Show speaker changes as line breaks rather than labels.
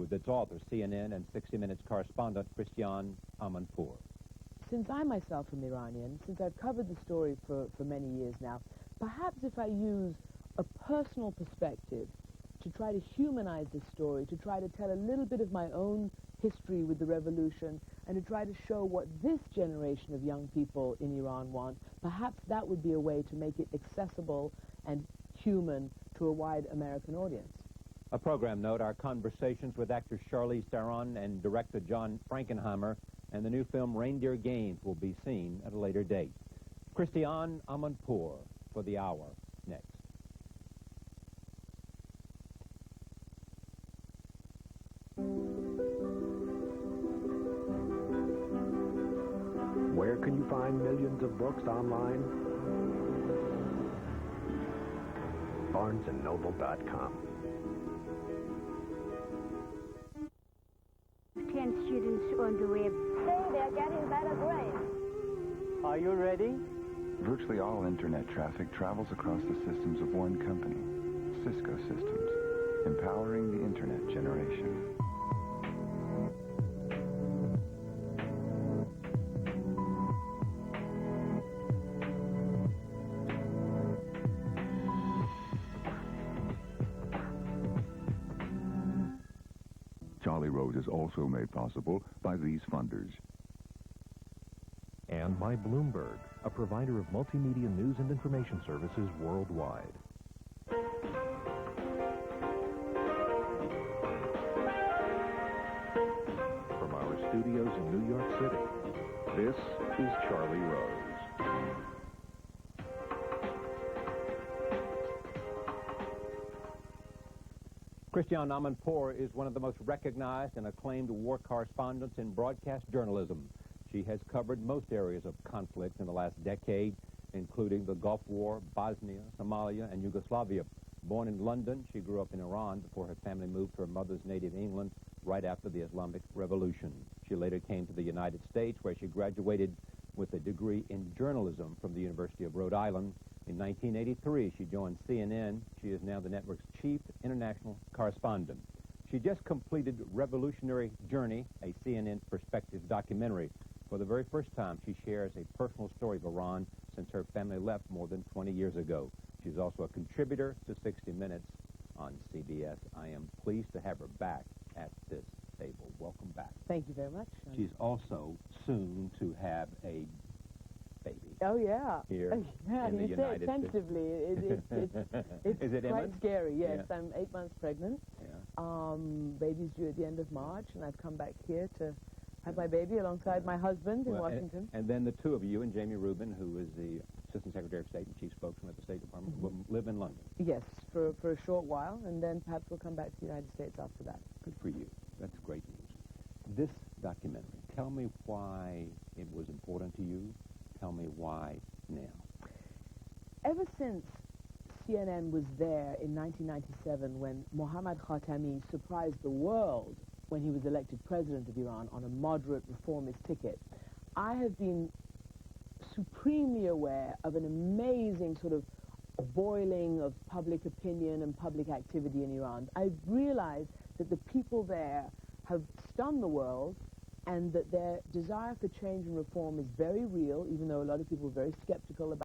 with its author, CNN and 60 Minutes correspondent Christiane Amanpour.
Since I myself am Iranian, since I've covered the story for many years now, perhaps if I use a personal perspective to try to humanize this story, to try to tell a little bit of my own history with the revolution, and to try to show what this generation of young people in Iran want, perhaps that would be a way to make it accessible and human to a wide American audience.
A program note, our conversations with actor Charlize Theron and director John Frankenheimer and the new film Reindeer Games will be seen at a later date. Christiane Amanpour for The Hour, next.
Where can you find millions of books online? BarnesandNoble.com.
10 students on the web.
Say they're getting better grades.
Are you ready?
Virtually all internet traffic travels across the systems of one company, Cisco Systems, empowering the internet generation.
Charlie Rose is also made possible by these funders.
And by Bloomberg, a provider of multimedia news and information services worldwide. From our studios in New York City, this is Charlie Rose.
Christiane Amanpour is one of the most recognized and acclaimed war correspondents in broadcast journalism. She has covered most areas of conflict in the last decade, including the Gulf War, Bosnia, Somalia, and Yugoslavia. Born in London, she grew up in Iran before her family moved to her mother's native England right after the Islamic Revolution. She later came to the United States, where she graduated with a degree in journalism from the University of Rhode Island. In 1983, she joined CNN. She is now the network's chief international correspondent. She just completed Revolutionary Journey, a CNN perspective documentary. For the very first time, she shares a personal story of Iran since her family left more than 20 years ago. She's also a contributor to 60 Minutes on CBS. I am pleased to have her back at this table. Welcome back.
Thank you very much.
She's also soon to have a baby.
Oh, yeah.
Here in the
you
United
say it tentatively. It's
Is it
quite
imminent?
scary, yes.
Yeah.
I'm 8 months pregnant.
Yeah.
Baby's due at the end of March, and I've come back here to have my baby alongside my husband in Washington.
And then the two of you and Jamie Rubin, who is the Assistant Secretary of State and Chief Spokesman at the State Department, will live in London.
Yes, for a short while, and then perhaps we'll come back to the United States after that.
Good for you. That's great news. This documentary, tell me why it was important to you. Tell me why now.
Ever since CNN was there in 1997 when Mohammad Khatami surprised the world when he was elected president of Iran on a moderate reformist ticket, I have been supremely aware of an amazing sort of boiling of public opinion and public activity in Iran. I've realized that the people there have stunned the world, and that their desire for change and reform is very real, even though a lot of people are very skeptical about